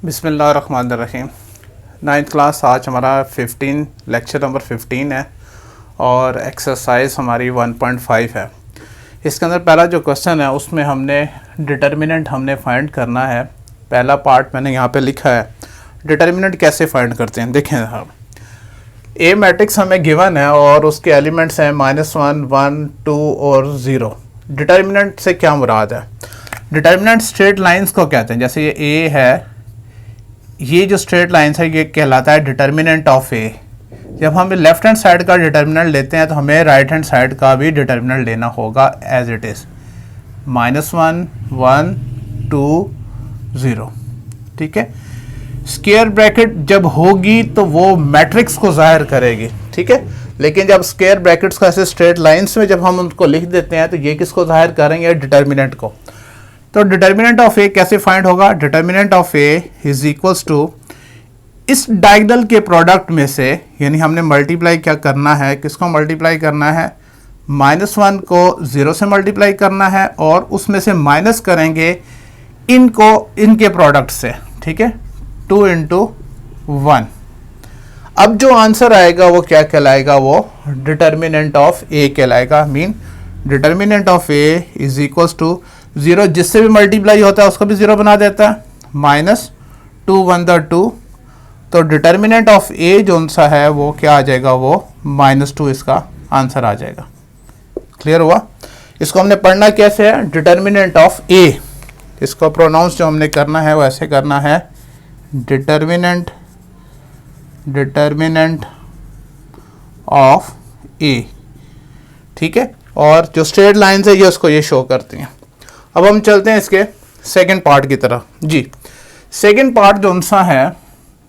बिस्मिल्लाहिर्रहमानिर्रहीम। 9th class आज हमारा 15 लेक्चर नंबर 15 है और एक्सरसाइज हमारी 1.5 है। इसके अंदर पहला जो क्वेश्चन है उसमें हमने डिटर्मिनेंट हमने फाइंड करना है। पहला पार्ट मैंने यहाँ पे लिखा है, डिटर्मिनेंट कैसे फाइंड करते हैं। देखें साहब, ए मैट्रिक्स हमें गिवन है और उसके एलिमेंट्स हैं -1, 1, 2 और 0। डिटर्मिनेंट से क्या मुराद है? डिटर्मिनेंट स्ट्रेट लाइंस को कहते हैं। जैसे ये ए है, ये जो स्ट्रेट लाइंस है ये कहलाता है डिटर्मिनेंट ऑफ ए। जब हम लेफ्ट हैंड साइड का डिटर्मिनेंट लेते हैं तो हमें राइट हैंड साइड का भी डिटर्मिनेंट लेना होगा एज इट इज़, -1, 1, 2, 0। ठीक है, स्क्वायर ब्रैकेट जब होगी तो वो मैट्रिक्स को जाहिर करेगी। ठीक है, लेकिन जब स्क्वायर ब्रैकेट्स को ऐसे स्ट्रेट लाइंस में जब हम उनको लिख देते हैं तो ये किसको जाहिर करेंगे? डिटर्मिनेंट को। तो डिटर्मिनेंट ऑफ ए कैसे फाइंड होगा? Determinant of A is equals to इस डायगोनल के प्रोडक्ट में से, यानी हमने मल्टीप्लाई क्या करना है, किसको मल्टीप्लाई करना है? -1 को 0 से मल्टीप्लाई करना है और उसमें से माइनस करेंगे इनको इनके प्रोडक्ट से। ठीक है, 2 × 1। अब जो आंसर आएगा वो क्या कहलाएगा? वो डिटर्मिनेंट ऑफ ए कहलाएगा। Mean determinant of A is equals to 0, जिससे भी मल्टीप्लाई होता है उसको भी 0 बना देता है, -2 1 2। तो डिटर्मिनेंट ऑफ ए जो सा है वो क्या आ जाएगा? वो -2 इसका आंसर आ जाएगा। क्लियर हुआ? इसको हमने पढ़ना कैसे है? डिटर्मिनेंट ऑफ ए। इसको प्रोनाउंस जो हमने करना है वो ऐसे करना है, डिटर्मिनेंट ऑफ ए। ठीक है, और जो स्ट्रेट लाइंस है ये उसको ये शो करती हैं। अब हम चलते हैं इसके सेकंड पार्ट की तरफ। जी, सेकंड पार्ट जो सा है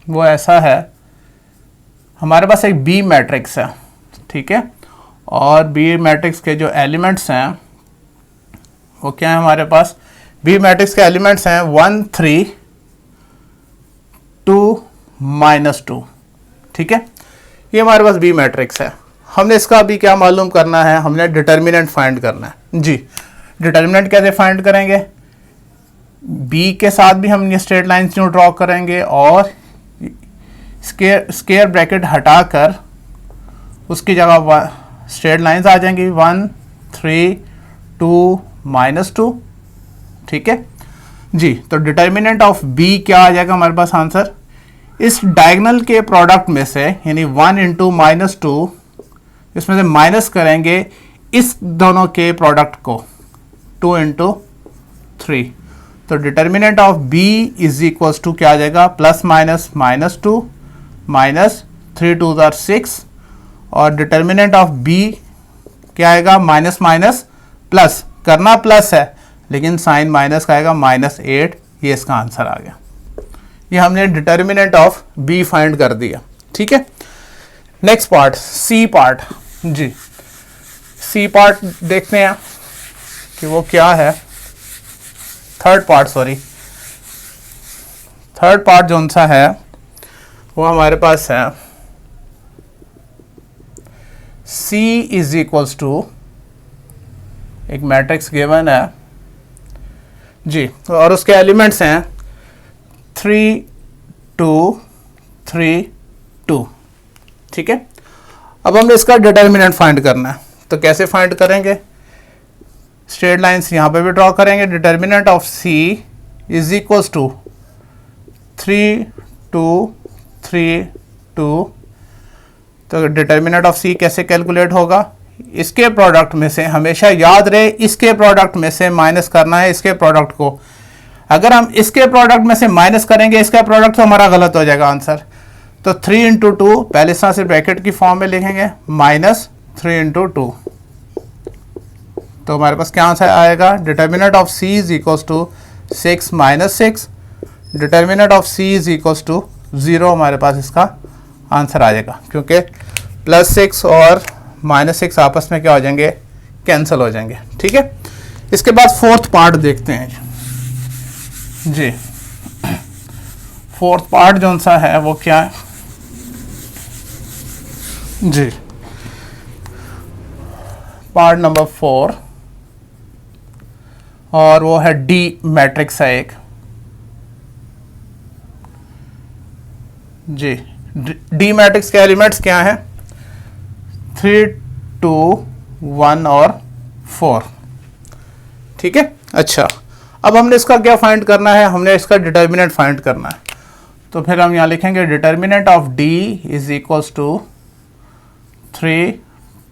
वो ऐसा है, हमारे पास एक बी मैट्रिक्स है। ठीक है, और बी मैट्रिक्स के जो एलिमेंट्स हैं वो क्या है हमारे पास? बी मैट्रिक्स के एलिमेंट्स हैं 1, 3, 2, -2। ठीक है, ये हमारे पास बी मैट्रिक्स है। हमने इसका अभी क्या मालूम करना है? हमने डिटर्मिनेंट फाइंड करना है। जी, डिटर्मिनेंट कैसे फाइंड करेंगे? बी के साथ भी हम ये स्ट्रेट लाइन क्यों ड्रॉ करेंगे और स्क्वायर ब्रैकेट हटाकर उसकी जगह स्ट्रेट लाइंस आ जाएंगी, 1, 3, 2, -2। ठीक है जी, तो डिटर्मिनेंट ऑफ बी क्या आ जाएगा हमारे पास आंसर? इस डायगोनल के प्रोडक्ट में से, यानी 1 × -2, इसमें से माइनस करेंगे इस दोनों के प्रोडक्ट को, 2 × 3। तो determinant of b is equals to क्या आ जाएगा? +-2 -3 2 are 6। और डिटर्मिनेंट ऑफ b क्या आएगा? माइनस प्लस, करना प्लस है लेकिन साइन माइनस का आएगा, -8। ये इसका आंसर आ गया। ये हमने डिटर्मिनेंट ऑफ b फाइंड कर दिया। ठीक है, नेक्स्ट पार्ट, सी पार्ट। जी, सी पार्ट देखते हैं कि वो क्या है। थर्ड पार्ट जो सा है वो हमारे पास है, C इज इक्वल्स टू एक मैट्रिक्स गिवन है जी, और उसके एलिमेंट्स हैं 3, 2, 3, 2। ठीक है, अब हमें इसका डिटर्मिनेंट फाइंड करना है। तो कैसे फाइंड करेंगे? स्ट्रेट लाइंस यहाँ पे भी ड्रॉ करेंगे। Determinant of C is equals to 3, 2, 3, 2। तो डिटर्मिनेंट ऑफ C कैसे कैलकुलेट होगा? इसके प्रोडक्ट में से, हमेशा याद रहे इसके प्रोडक्ट में से माइनस करना है इसके प्रोडक्ट को। अगर हम इसके प्रोडक्ट में से माइनस करेंगे इसका प्रोडक्ट तो हमारा गलत हो जाएगा आंसर। तो 3 × 2 पहले इस तरह से ब्रैकेट की फॉर्म में लिखेंगे, -3 × 2। तो हमारे पास क्या आंसर आएगा? Determinant of C is equals to 6 -6। Determinant of C is equals to 0 हमारे पास इसका आंसर आ जाएगा, क्योंकि +6 और -6 आपस में क्या हो जाएंगे? कैंसिल हो जाएंगे। ठीक है, इसके बाद फोर्थ पार्ट देखते हैं जी। फोर्थ पार्ट जो सा है वो क्या है जी? पार्ट नंबर 4, और वो है डी मैट्रिक्स है एक। जी डी मैट्रिक्स के एलिमेंट्स क्या हैं? 3, 2, 1 और 4। ठीक है। अच्छा, अब हमने इसका क्या फाइंड करना है? हमने इसका डिटर्मिनेंट फाइंड करना है। तो फिर हम यहाँ लिखेंगे determinant of D is equals to 3,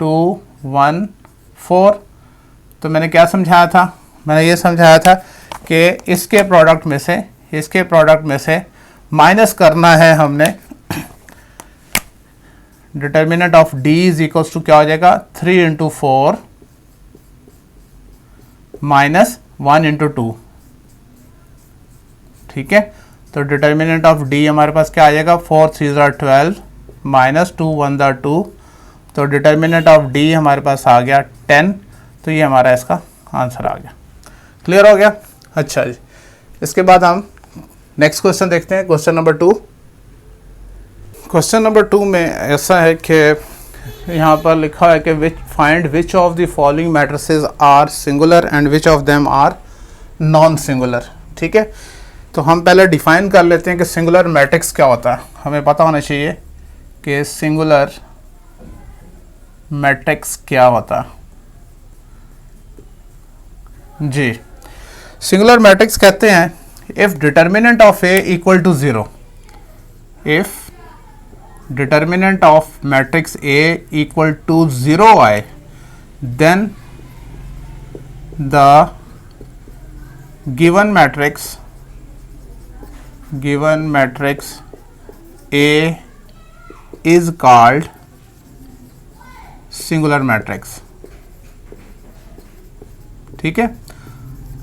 2, 1, 4। तो मैंने क्या समझाया था? मैंने ये समझाया था कि इसके प्रोडक्ट में से माइनस करना है हमने। Determinant of D is equals to क्या हो जाएगा? 3 इंटू 4 माइनस 1 इंटू 2। ठीक है। तो डिटर्मिनेंट ऑफ डी हमारे पास क्या आ जाएगा? 4 3 12 माइनस 2 1 2। तो डिटर्मिनेंट ऑफ डी हमारे पास आ गया 10। तो ये हमारा इसका आंसर आ गया। क्लियर हो गया? अच्छा जी, इसके बाद हम नेक्स्ट क्वेश्चन देखते हैं, क्वेश्चन नंबर 2। क्वेश्चन नंबर 2 में ऐसा है कि यहाँ पर लिखा है कि find which of the following matrices are singular and which of them are non singular. ठीक है। तो हम पहले डिफाइन कर लेते हैं कि सिंगुलर मैट्रिक्स क्या होता है। हमें पता होना चाहिए कि सिंगुलर मैट्रिक्स क्या होता है। जी, सिंगुलर मैट्रिक्स कहते हैं if determinant of A equal to 0, if determinant of matrix A equal to 0 आए, then the given matrix A is called singular matrix. ठीक है।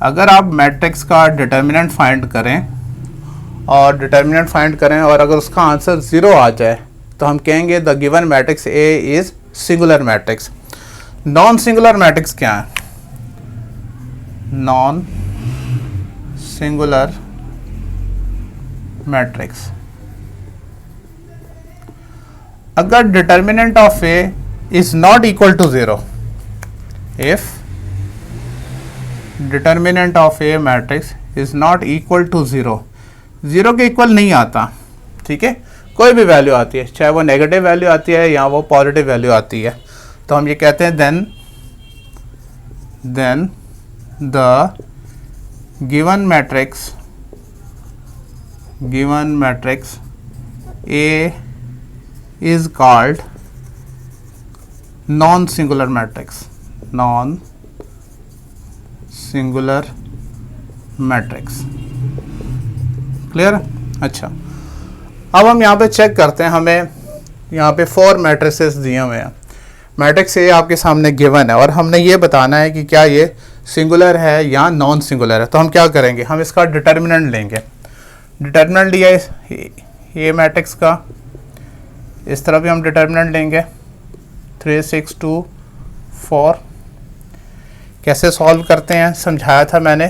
अगर आप मैट्रिक्स का डिटर्मिनेंट फाइंड करें और अगर उसका आंसर 0 आ जाए तो हम कहेंगे the given matrix A is singular matrix. Non singular matrix क्या है? नॉन सिंगुलर मैट्रिक्स, अगर determinant of A is not equal to 0, if determinant of A matrix is not equal to 0, 0 के इक्वल नहीं आता। ठीक है। कोई भी वैल्यू आती है, चाहे वो नेगेटिव वैल्यू आती है या वो पॉजिटिव वैल्यू आती है, तो हम ये कहते हैं then the given matrix A is called non singular matrix. Clear? अच्छा, अब हम यहाँ पे चेक करते हैं। हमें यहाँ पे 4 मैट्रिसेस दिए हुए हैं। मैट्रिक्स ए आपके सामने गिवन है और हमने ये बताना है कि क्या ये सिंगुलर है या नॉन सिंगुलर है। तो हम क्या करेंगे? हम इसका डिटर्मिनेंट लेंगे। डिटर्मिनेंट लिया ए मैट्रिक्स का, इस तरफ भी हम डिटर्मिनेंट लेंगे 3 6 2 4। कैसे सॉल्व करते हैं समझाया था मैंने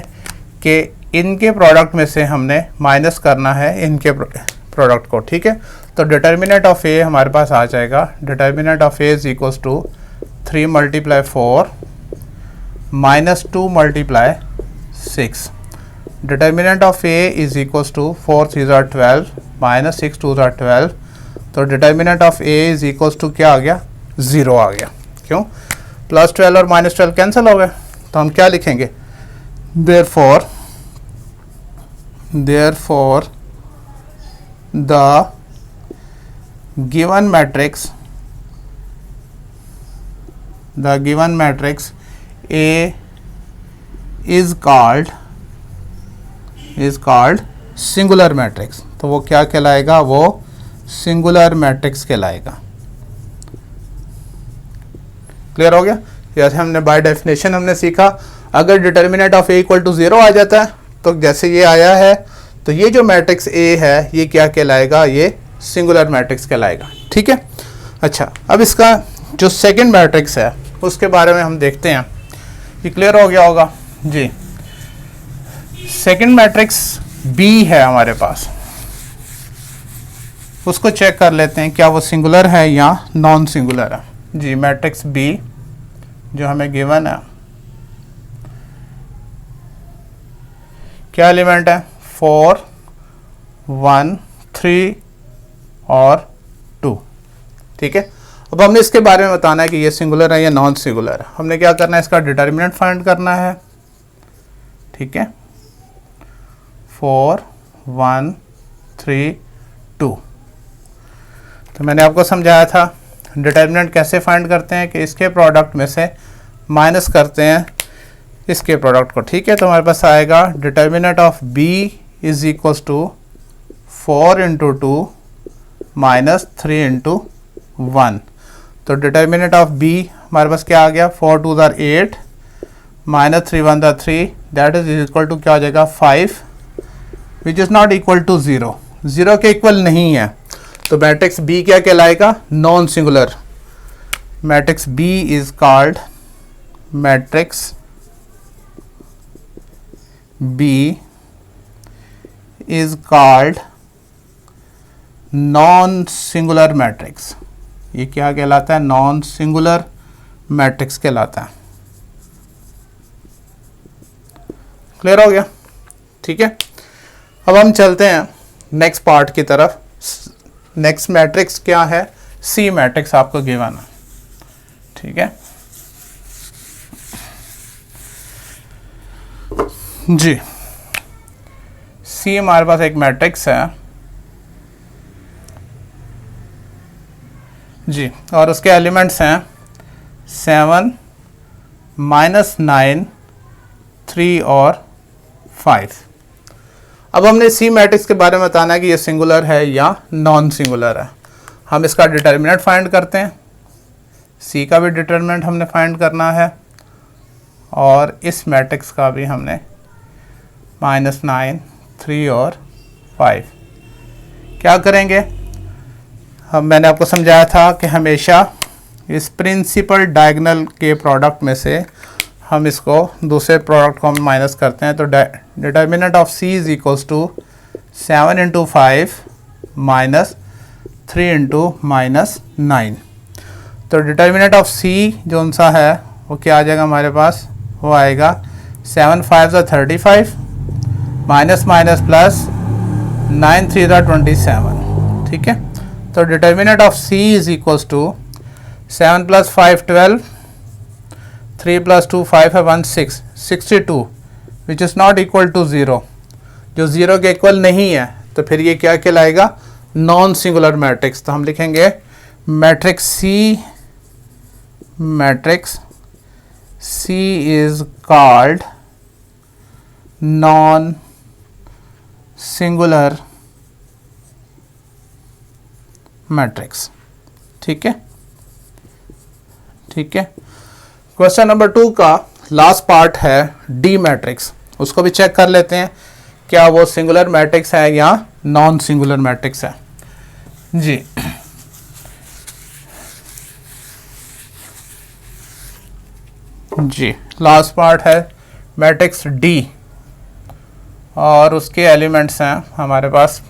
कि इनके प्रोडक्ट में से हमने माइनस करना है इनके प्रोडक्ट को। ठीक है। तो डिटर्मिनेंट ऑफ ए हमारे पास आ जाएगा, determinant of A is equals to 3 × 4 minus 2 × 6। Determinant of A is equals to 4 3 12 minus 6 2 12। तो determinant of A is equals to क्या आ गया? 0 आ गया। क्यों? +12 और -12 कैंसिल हो गए। तो हम क्या लिखेंगे? Therefore the given matrix A is called singular matrix. तो वो क्या कहलाएगा? वो सिंगुलर मैट्रिक्स कहलाएगा। क्लियर हो गया? जैसे हमने बाय डेफिनेशन हमने सीखा, अगर determinant of A equal to 0 आ जाता है तो जैसे ये आया है, तो ये जो मैट्रिक्स ए है ये क्या कहलाएगा? ये सिंगुलर मैट्रिक्स कहलाएगा। ठीक है। अच्छा, अब इसका जो सेकंड मैट्रिक्स है उसके बारे में हम देखते हैं। ये क्लियर हो गया होगा जी। सेकंड मैट्रिक्स बी है हमारे पास, उसको चेक कर लेते हैं क्या वो सिंगुलर है या नॉन सिंगुलर है। जी, मैट्रिक्स बी जो हमें गिवन है, क्या एलिमेंट है? 4 1 3 और 2। ठीक है, अब हमने इसके बारे में बताना है कि ये सिंगुलर है या नॉन सिंगुलर है। हमने क्या करना है, इसका डिटर्मिनेंट फाइंड करना है। ठीक है, 4 1 3 2। तो मैंने आपको समझाया था डिटर्मिनेंट कैसे फाइंड करते हैं कि इसके प्रोडक्ट में से माइनस करते हैं इसके प्रोडक्ट को। ठीक है, तो हमारे पास आएगा determinant of b is equals to 4 into 2 minus 3 into 1। तो डिटर्मिनेंट ऑफ b हमारे पास क्या आ गया, 4 2 ज़ार 8 माइनस 3 1 ज़ार 3, दैट इज इक्वल टू क्या हो जाएगा 5, which is not equal to 0, 0 के इक्वल नहीं है। तो मैट्रिक्स B क्या कहलाएगा, non singular. Matrix B is called matrix B is called non singular matrix. ये क्या कहलाता है, नॉन सिंगुलर मैट्रिक्स कहलाता है। क्लियर हो गया? ठीक है, अब हम चलते हैं नेक्स्ट पार्ट की तरफ। नेक्स्ट मैट्रिक्स क्या है, सी मैट्रिक्स आपको गिवन है। ठीक है जी, सी हमारे पास एक मैट्रिक्स है जी, और उसके एलिमेंट्स हैं 7 -9 3 और 5। अब हमने सी मैट्रिक्स के बारे में बताना है कि ये सिंगुलर है या नॉन सिंगुलर है। हम इसका डिटर्मिनेंट फाइंड करते हैं, सी का भी डिटर्मिनेंट हमने फाइंड करना है और इस मैट्रिक्स का भी हमने -9 3 और 5। क्या करेंगे, मैंने आपको समझाया था कि हमेशा इस प्रिंसिपल डायगोनल के प्रोडक्ट में से हम इसको दूसरे प्रोडक्ट को हम माइनस करते हैं। तो determinant of C is equals to 7 into 5 minus 3 into -9। तो डिटर्मिनेंट ऑफ सी जो सा है वो क्या आ जाएगा हमारे पास, वो आएगा 7 5 ज़ा 35 माइनस माइनस प्लस 9 3 ज़ा 27। ठीक है, तो determinant of C is equals to 7 + 5 12, 3 + 2 5 है 1 6 62, which is not equal to 0, जो 0 के इक्वल नहीं है। तो फिर ये क्या कहलाएगा, नॉन सिंगुलर मैट्रिक्स। तो हम लिखेंगे matrix C is called non singular matrix. ठीक है, ठीक है। क्वेश्चन नंबर 2 का लास्ट पार्ट है डी मैट्रिक्स, उसको भी चेक कर लेते हैं क्या वो सिंगुलर मैट्रिक्स है या नॉन सिंगुलर मैट्रिक्स है जी। जी, लास्ट पार्ट है मैट्रिक्स डी और उसके एलिमेंट्स हैं हमारे पास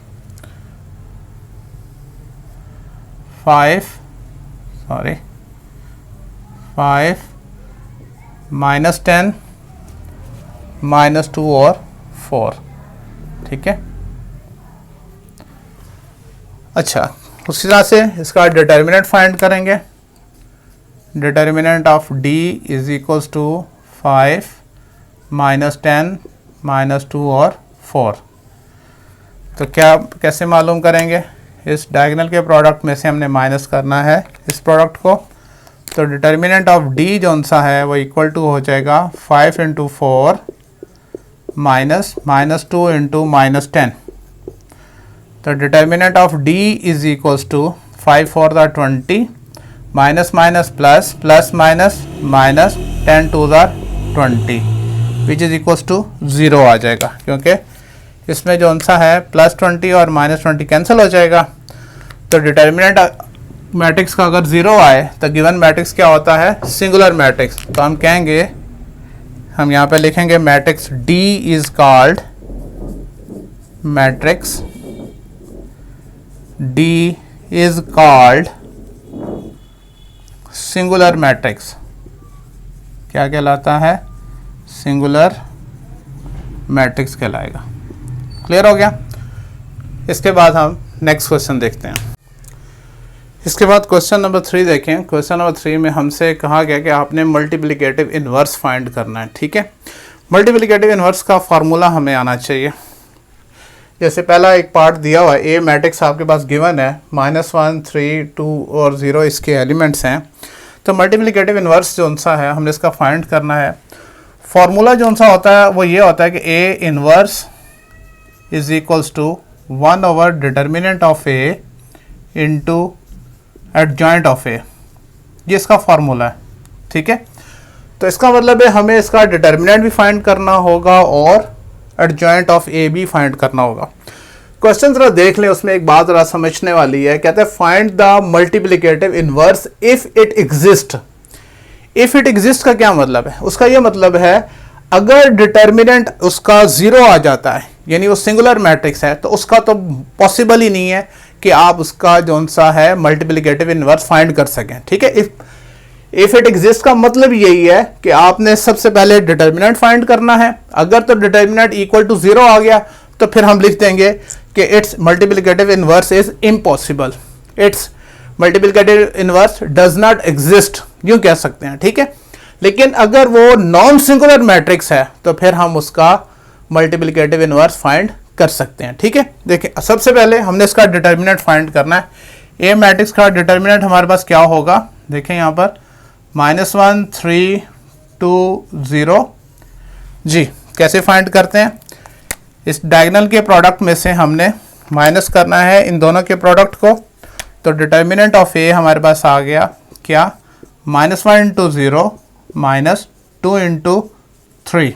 5 -10 -2 और 4। ठीक है, अच्छा उसी तरह से इसका डिटर्मिनेंट फाइंड करेंगे। Determinant of D is equals to 5 -10 -2 और 4। तो क्या कैसे मालूम करेंगे, इस डायगोनल के प्रोडक्ट में से हमने माइनस करना है इस प्रोडक्ट को। तो डिटर्मिनेंट ऑफ डी जो सा है वो इक्वल टू हो जाएगा 5 इंटू 4 -2 इंटू -10। तो determinant of D is equals to 5 4 ज़ा 20 minus minus plus plus minus minus 10 2 ज़ा 20, विच इज इक्वल्स टू 0 आ जाएगा, क्योंकि इसमें जो सा है +20 और -20 कैंसिल हो जाएगा। तो डिटर्मिनेंट मैट्रिक्स का अगर 0 आए तो गिवन मैट्रिक्स क्या होता है, सिंगुलर मैट्रिक्स। तो हम कहेंगे, हम यहाँ पे लिखेंगे matrix D is called matrix D is called singular matrix. क्या कहलाता है, सिंगुलर मैट्रिक्स कहलाएगा। क्लियर हो गया? इसके बाद हम नेक्स्ट क्वेश्चन देखते हैं। इसके बाद क्वेश्चन नंबर 3 देखें। क्वेश्चन नंबर 3 में हमसे कहा गया कि आपने मल्टीप्लिकेटिव इन्वर्स फाइंड करना है। ठीक है, मल्टीप्लिकेटिव इन्वर्स का फार्मूला हमें आना चाहिए। जैसे पहला एक पार्ट दिया हुआ है, ए मैट्रिक्स आपके पास गिवन है, -1, 3, 2 और 0 इसके एलिमेंट्स हैं। तो मल्टीप्लिकेटिव इन्वर्स जो सा है हमने इसका फाइंड करना है। फार्मूला जो सा होता है वो ये होता है कि A inverse is equals to 1 over determinant of A into adjoint of A, ये इसका फार्मूला है। ठीक है, तो इसका मतलब है हमें इसका डिटर्मिनेंट भी फाइंड करना होगा और एडजॉइंट ऑफ ए भी फाइंड करना होगा। क्वेश्चन जरा देख लें, उसमें एक बात जरा समझने वाली है। कहते हैं find the multiplicative inverse if it exist. If it exist का क्या मतलब है? उसका ये मतलब है अगर डिटर्मिनेंट उसका 0 आ जाता है, यानी वो सिंगुलर मैट्रिक्स है, तो उसका तो पॉसिबल ही नहीं है कि आप उसका जो सा है मल्टीप्लिकेटिव इन्वर्स फाइंड कर सकें। ठीक है, इफ इट एग्जिस्ट का मतलब यही है कि आपने सबसे पहले डिटर्मिनेंट फाइंड करना है। अगर तो डिटर्मिनेंट इक्वल टू 0 आ गया तो फिर हम लिख देंगे कि it's multiplicative inverse is impossible, it's multiplicative inverse does not exist, यूं कह सकते हैं। ठीक है, लेकिन अगर वो नॉन सिंगुलर मैट्रिक्स है तो फिर हम उसका मल्टीप्लिकेटिव इन्वर्स फाइंड कर सकते हैं। ठीक है, देखिए सबसे पहले हमने इसका डिटर्मिनेंट फाइंड करना है। ए मैट्रिक्स का डिटर्मिनेंट हमारे पास क्या होगा? देखें यहाँ पर -1, 3, 2, 0। जी, कैसे फाइंड करते हैं? इस डायगोनल के प्रोडक्ट में से हमने माइनस करना है इन दोनों के प्रोडक्ट को। तो डिटर्मिनेंट ऑफ ए हमारे पास आ गया क्या? -1 इंटू 0 -2 इंटू 3।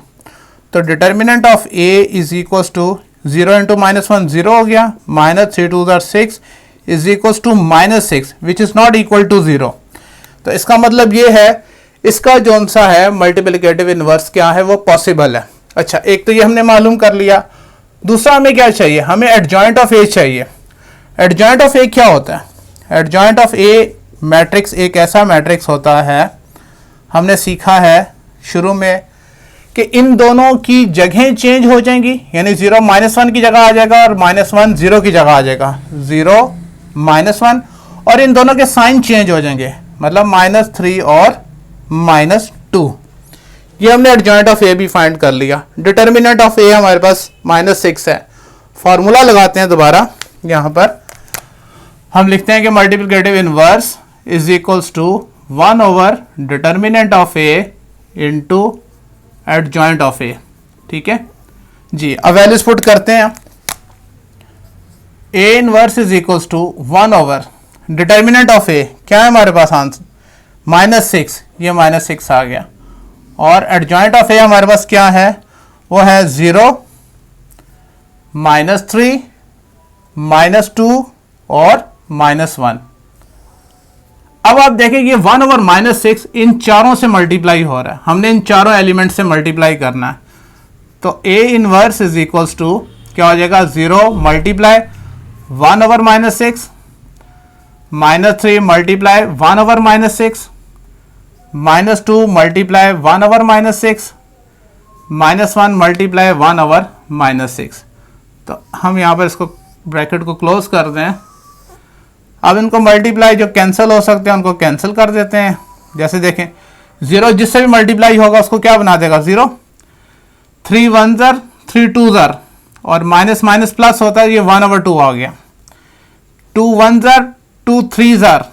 तो determinant of A is equals to 0 into -1 0 हो गया, -3 2 6 is equals to -6 which is not equal to 0। तो इसका मतलब ये है इसका जो सा है मल्टीप्लिकेटिव इन्वर्स क्या है, वो पॉसिबल है। अच्छा, एक तो ये हमने मालूम कर लिया। दूसरा हमें क्या चाहिए? हमें एडजॉइंट ऑफ ए चाहिए। एडजॉइंट ऑफ ए क्या होता है? एडजॉइंट ऑफ ए मैट्रिक्स एक ऐसा मैट्रिक्स होता है, हमने सीखा है शुरू में कि इन दोनों की जगहें चेंज हो जाएंगी, यानी 0 -1 की जगह आ जाएगा और -1 0 की जगह आ जाएगा, 0 -1, और इन दोनों के साइन चेंज हो जाएंगे, मतलब -3 और -2। ये हमने एडजॉइंट ऑफ ए भी फाइंड कर लिया। डिटर्मिनेंट ऑफ ए हमारे पास -6 है। फॉर्मूला लगाते हैं दोबारा, यहाँ पर हम लिखते हैं कि multiplicative inverse is equals to 1 over determinant of A into adjoint of A. ठीक है जी, अब वैल्यूज पुट करते हैं। A inverse is equals to 1 over determinant of A क्या है हमारे पास आंसर? -6, ये -6 आ गया। और एडजॉइंट ऑफ ए हमारे पास क्या है? वो है 0 -3 -2 और -1। अब आप देखें ये 1 ओवर -6 इन चारों से मल्टीप्लाई हो रहा है, हमने इन चारों एलिमेंट से मल्टीप्लाई करना है। तो A inverse is equals to क्या हो जाएगा? 0 multiply 1 over -6 -3 multiply 1 over -6 -2 multiply 1 over -6 -1 multiply 1 over -6। तो हम यहाँ पर इसको ब्रैकेट को क्लोज कर दें। अब इनको मल्टीप्लाई जो कैंसिल हो सकते हैं उनको कैंसिल कर देते हैं। जैसे देखें 0 जिससे भी मल्टीप्लाई होगा उसको क्या बना देगा? 0। 3 1 ज़र 3 2 ज़र और माइनस माइनस प्लस होता है, ये 1/2 आ गया। 2 1 ज़र 2 3 ज़र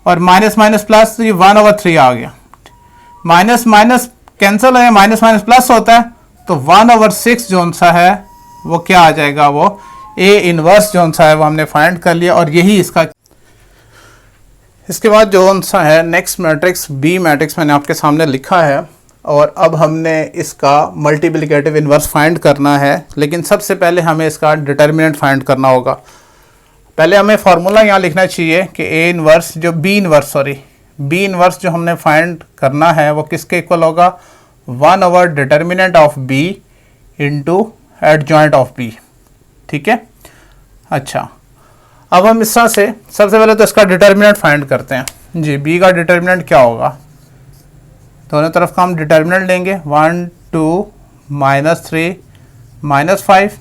और माइनस माइनस प्लस, ये 1/3 आ गया। माइनस माइनस कैंसिल है, माइनस माइनस प्लस होता है, तो 1/6 जो सा है वो क्या आ जाएगा? वो ए इनवर्स जो सा है वो हमने फाइंड कर लिया। और यही इसका, इसके बाद जो सा है नेक्स्ट मैट्रिक्स बी मैट्रिक्स मैंने आपके सामने लिखा है। और अब हमने इसका मल्टीप्लिकेटिव इनवर्स फाइंड करना है, लेकिन सबसे पहले हमें इसका डिटर्मिनेंट फाइंड करना होगा। पहले हमें फार्मूला यहाँ लिखना चाहिए कि ए इनवर्स जो बी इनवर्स जो हमने फाइंड करना है वो किसके इक्वल होगा? 1 determinant of B into adjoint of B. ठीक है, अच्छा अब हम इस तरह से सबसे पहले तो इसका डिटर्मिनेंट फाइंड करते हैं। जी, बी का डिटर्मिनेंट क्या होगा? दोनों तरफ का हम डिटर्मिनेंट लेंगे, 1 2 -3 -5।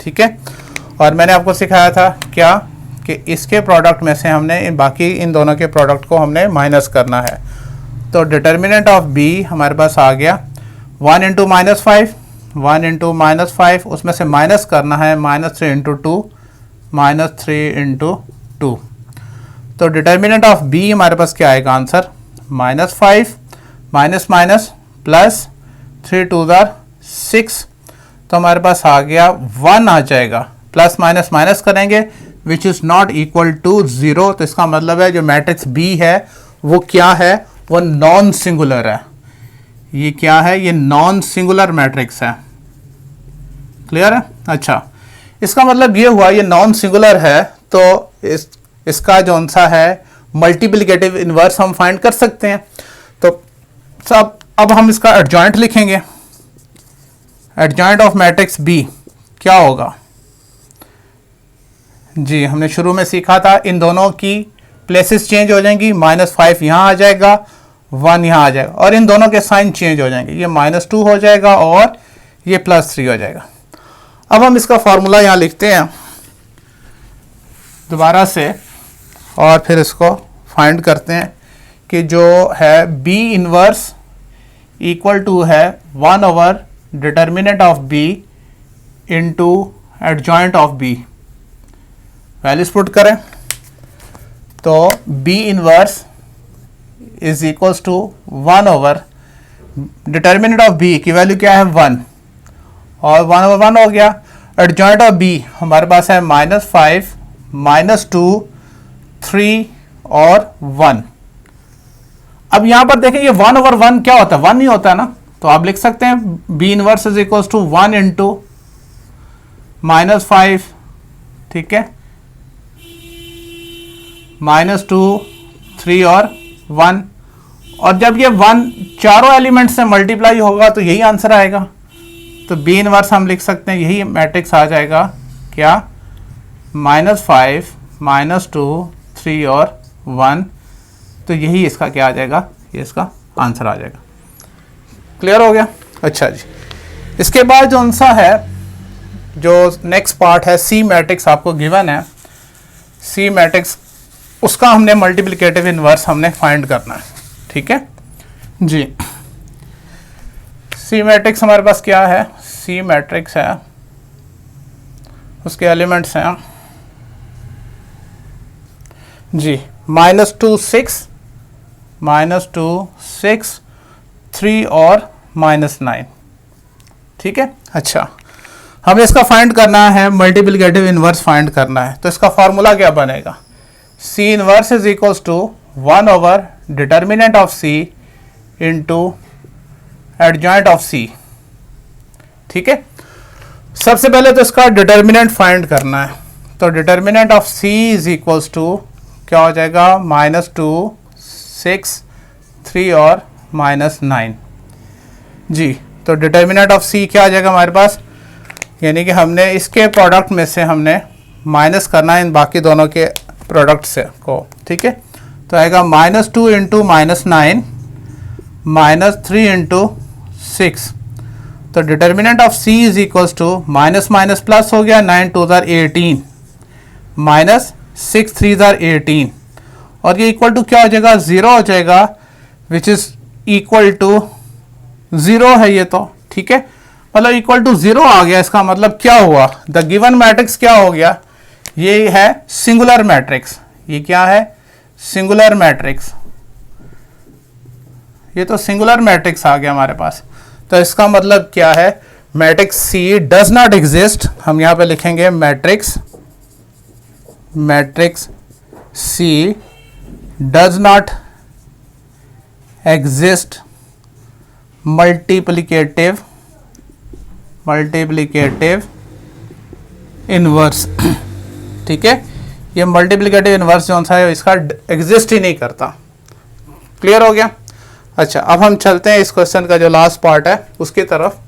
ठीक है, और मैंने आपको सिखाया था क्या कि इसके प्रोडक्ट में से हमने बाकी इन दोनों के प्रोडक्ट को हमने माइनस करना है। तो डिटर्मिनेंट ऑफ बी हमारे पास आ गया 1 इंटू माइनस 5, 1 इंटू माइनस 5, उसमें से माइनस करना है -3 इंटू 2, -3 इंटू 2। तो डिटर्मिनेंट ऑफ बी हमारे पास क्या आएगा आंसर, -5 माइनस माइनस प्लस 3 2 6। तो हमारे पास आ गया 1 आ जाएगा, प्लस माइनस माइनस करेंगे which is not equal to 0। तो इसका मतलब है जो मैट्रिक्स बी है वो क्या है, वो नॉन सिंगुलर है। ये क्या है, ये नॉन सिंगुलर मैट्रिक्स है। क्लियर है? अच्छा, इसका मतलब ये हुआ ये नॉन सिंगुलर है, तो इसका जो सा है मल्टीप्लिकेटिव इनवर्स हम फाइंड कर सकते हैं। तो सब अब हम इसका एडजॉइंट लिखेंगे। एडजॉइंट ऑफ मैट्रिक्स बी क्या होगा जी, हमने शुरू में सीखा था इन दोनों की प्लेसेस चेंज हो जाएंगी, -5 यहाँ आ जाएगा, 1 यहाँ आ जाएगा, और इन दोनों के साइन चेंज हो जाएंगे, ये -2 हो जाएगा और ये +3 हो जाएगा। अब हम इसका फॉर्मूला यहाँ लिखते हैं दोबारा से और फिर इसको फाइंड करते हैं कि जो है बी इनवर्स इक्वल टू है 1 over determinant of B into adjoint of B. Values put करें तो B inverse is equals to 1 over determinant of B की वैल्यू क्या है 1, और 1 ओवर 1 हो गया। एडजॉइंट ऑफ बी हमारे पास है -5 -2 3 और 1। अब यहां पर देखें ये 1 ओवर 1 क्या होता है, 1 ही होता है ना, तो आप लिख सकते हैं B inverse is equals to 1 into -5, ठीक है, -2 3 और 1, और जब ये 1 चारों एलिमेंट से मल्टीप्लाई होगा तो यही आंसर आएगा। तो बी इनवर्स हम लिख सकते हैं, यही मैट्रिक्स आ जाएगा क्या, -5 -2 3 और 1। तो यही इसका क्या आ जाएगा, ये इसका आंसर आ जाएगा। क्लियर हो गया? अच्छा जी, इसके बाद जो आंसर है, जो नेक्स्ट पार्ट है सी मैट्रिक्स आपको गिवन है, सी मैट्रिक्स उसका हमने मल्टीप्लिकेटिव इनवर्स हमने फाइंड करना है। ठीक है जी, सी मैट्रिक्स हमारे पास क्या है, सी मैट्रिक्स है, उसके एलिमेंट्स हैं जी -2 6 -2 6 3 और -9। ठीक है, अच्छा हमें इसका फाइंड करना है, मल्टीप्लिकेटिव इनवर्स फाइंड करना है। तो इसका फॉर्मूला क्या बनेगा, C inverse is equals to 1 over determinant of C into adjoint of C. ठीक है, सबसे पहले तो इसका डिटर्मिनेंट फाइंड करना है। तो determinant of C is equals to क्या हो जाएगा, -2 6 3 और -9 जी। तो डिटर्मिनेंट ऑफ सी क्या आ जाएगा हमारे पास, यानी कि हमने इसके प्रोडक्ट में से हमने माइनस करना है इन बाकी दोनों के प्रोडक्ट से को। ठीक है, तो आएगा -2 इंटू -9 -3 इंटू 6। तो determinant of C is equals to minus minus plus हो गया, 9 2 18 -6 3 18, और ये इक्वल टू क्या हो जाएगा, 0 हो जाएगा, विच इज इक्वल टू 0 है ये तो। ठीक है, मतलब इक्वल टू 0 आ गया, इसका मतलब क्या हुआ, द गिवन मैट्रिक्स क्या हो गया, ये है सिंगुलर मैट्रिक्स। ये क्या है, सिंगुलर मैट्रिक्स, ये तो सिंगुलर मैट्रिक्स आ गया हमारे पास। तो इसका मतलब क्या है, matrix C does not exist. हम यहां पे लिखेंगे matrix C does not exist multiplicative inverse. ठीक है, ये मल्टीप्लिकेटिव इनवर्स जो सा है इसका एग्जिस्ट ही नहीं करता। क्लियर हो गया? अच्छा, अब हम चलते हैं इस क्वेश्चन का जो लास्ट पार्ट है उसकी तरफ।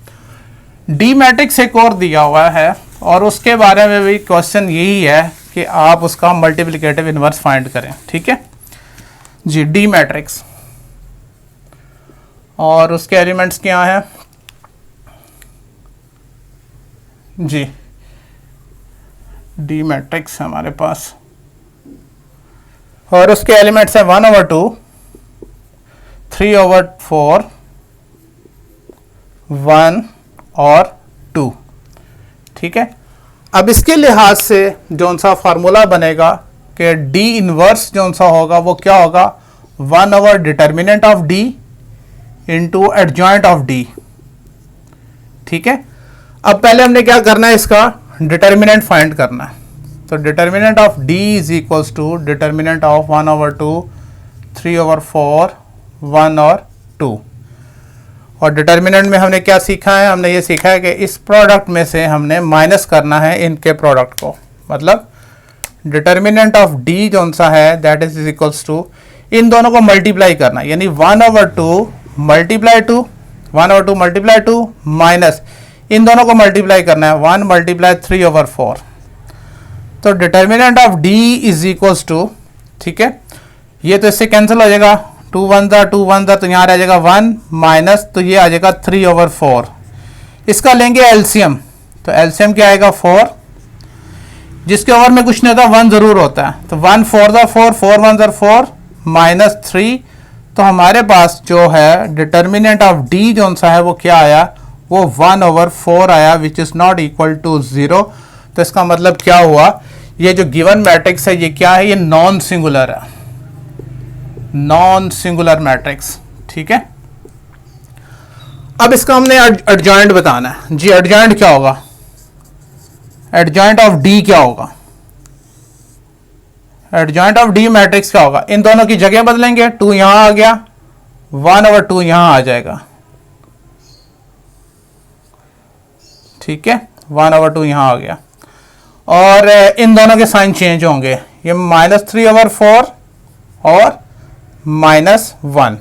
डी मैट्रिक्स एक और दिया हुआ है और उसके बारे में भी क्वेश्चन यही है कि आप उसका मल्टीप्लिकेटिव इनवर्स फाइंड करें। ठीक है जी, डी मैट्रिक्स, और उसके एलिमेंट्स क्या हैं जी, डी मैट्रिक्स हमारे पास और उसके एलिमेंट्स हैं 1/2, 3/4, 1 और 2। ठीक है, अब इसके लिहाज से जो सा फार्मूला बनेगा कि डी इनवर्स जो सा होगा वो क्या होगा, 1 determinant of D into adjoint of D. ठीक है, अब पहले हमने क्या करना है, इसका डिटर्मिनेंट फाइंड करना है। तो determinant of D is equals to determinant of 1/2, 3/4, 1 और 2। और डिटर्मिनेंट में हमने क्या सीखा है, हमने ये सीखा है कि इस प्रोडक्ट में से हमने माइनस करना है इनके प्रोडक्ट को। मतलब डिटर्मिनेंट ऑफ डी जो सा है दैट इज इक्वल्स टू इन दोनों को मल्टीप्लाई करना, यानी 1/2 मल्टीप्लाई 2, 1/2 मल्टीप्लाई 2 माइनस इन दोनों को मल्टीप्लाई करना है 1 मल्टीप्लाई 3/4। तो determinant of D is equals to, ठीक है, ये तो इससे कैंसिल हो जाएगा, 2 1 2 1 तो यहाँ रह जाएगा 1 माइनस, तो ये आ जाएगा 3/4। इसका लेंगे एलसीएम, तो एलसीएम क्या आएगा 4, जिसके ओवर में कुछ नहीं होता 1 जरूर होता है। तो 1 4 4, 4 1 4 माइनस 3। तो हमारे पास जो है डिटर्मिनेंट ऑफ डी जो सा है वो क्या आया, वो 1/4 आया, which is not equal to 0। तो इसका मतलब क्या हुआ, ये जो गिवन मैट्रिक्स है ये क्या है, ये नॉन सिंगुलर है, नॉन सिंगुलर मैट्रिक्स। ठीक है, अब इसका हमने एडजॉइंट बताना है जी। एडजॉइंट क्या होगा, एडजॉइंट ऑफ डी क्या होगा, एडजॉइंट ऑफ डी मैट्रिक्स क्या होगा, इन दोनों की जगह बदलेंगे, 2 यहां आ गया, 1/2 यहां आ जाएगा। ठीक है, 1/2 यहां आ गया, और इन दोनों के साइन चेंज होंगे, ये -3/4 और -1।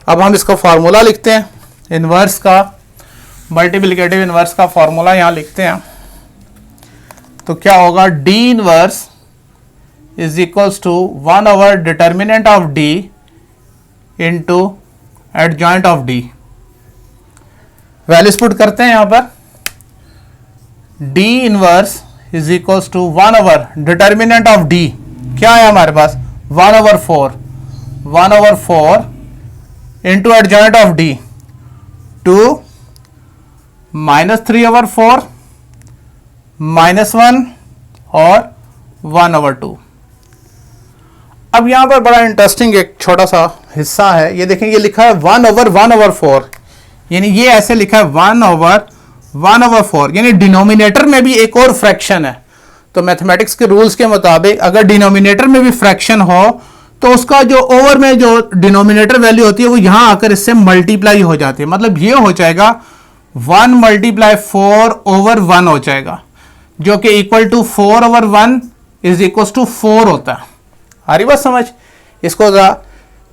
अब हम इसका फॉर्मूला लिखते हैं, इनवर्स का, मल्टीप्लिकेटिव इनवर्स का फॉर्मूला यहां लिखते हैं। तो क्या होगा, D inverse is equals to 1 determinant of D into adjoint of D. Values put करते हैं यहां पर, D inverse is equals to 1 determinant of D क्या है हमारे पास, 1/4 इंटू एडजॉइंट ऑफ डी 2 -3/4 -1 और 1/2। अब यहां पर बड़ा इंटरेस्टिंग एक छोटा सा हिस्सा है, ये देखें, ये लिखा है 1/1/4, यानी ये ऐसे लिखा है 1/1/4, यानी डिनोमिनेटर में भी एक और फ्रैक्शन है। तो मैथमेटिक्स के रूल्स के मुताबिक अगर डिनोमिनेटर में भी फ्रैक्शन हो तो उसका जो ओवर में जो डिनोमिनेटर वैल्यू होती है वो यहां आकर इससे मल्टीप्लाई हो जाती है। मतलब ये हो जाएगा 1 × 4/1 हो जाएगा, जो कि equal to 4/1 is equal to 4 होता है। आ रही बात समझ, इसको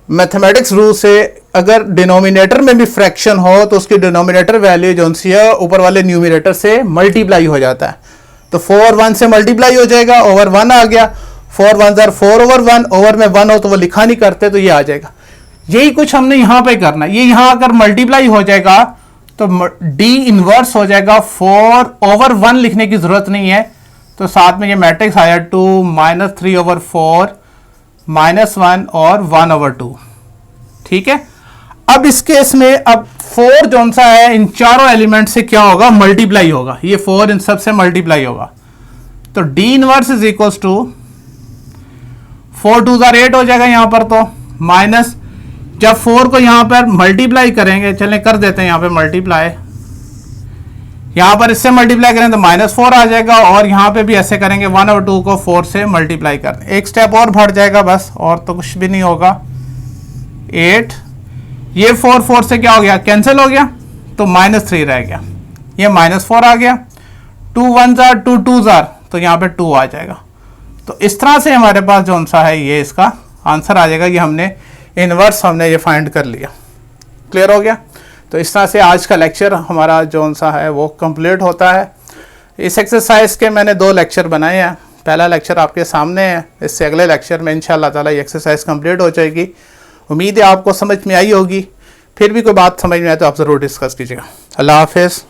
मैथमेटिक्स रूल से अगर डिनोमिनेटर में भी फ्रैक्शन हो तो उसकी डिनोमिनेटर वैल्यू जो सी है ऊपर वाले न्यूमिनेटर से मल्टीप्लाई हो जाता है। तो 4 1 से मल्टीप्लाई हो जाएगा, ओवर 1 आ गया, 4 1 4/1, ओवर में 1 हो तो वो लिखा नहीं करते, तो ये आ जाएगा। यही कुछ हमने यहां पे करना, ये यहां अगर मल्टीप्लाई हो जाएगा तो डी इनवर्स हो जाएगा, 4/1 लिखने की जरूरत नहीं है। तो साथ में ये मैट्रिक्स आया 2 -3/4 -1 और 1/2। ठीक है, अब इस केस में अब 4 जो सा है इन चारों एलिमेंट से क्या होगा, मल्टीप्लाई होगा, ये 4 इन सब से मल्टीप्लाई होगा। तो D inverse is equal to 4 2 8 हो जाएगा यहां पर, तो माइनस जब 4 को यहां पर मल्टीप्लाई करेंगे, चलें कर देते हैं यहां पे मल्टीप्लाई, यहां पर इससे मल्टीप्लाई करें तो -4 आ जाएगा, और यहां पे भी ऐसे करेंगे 1/2 को 4 से मल्टीप्लाई कर दें, एक स्टेप और बढ़ जाएगा बस, और तो कुछ भी नहीं होगा। 8, ये 4 4 से क्या हो गया, कैंसिल हो गया, तो -3 रह गया, ये -4 आ गया, 2 1 2 2 तो यहां पे 2 आ जाएगा। तो इस तरह से हमारे पास जो सा है ये इसका आंसर आ जाएगा, ये हमने इनवर्स हमने ये फाइंड कर लिया। क्लियर हो गया। तो इस तरह से आज का लेक्चर हमारा जो सा है वो कंप्लीट होता है। इस एक्सरसाइज के मैंने 2 लेक्चर बनाए हैं, पहला लेक्चर आपके सामने है, इससे अगले लेक्चर में इंशाल्लाह ताला ये एक्सरसाइज कंप्लीट हो जाएगी। उम्मीद है आपको समझ में आई होगी, फिर भी कोई बात समझ में आए तो आप ज़रूर डिस्कस कीजिएगा। अल्लाह हाफिज़।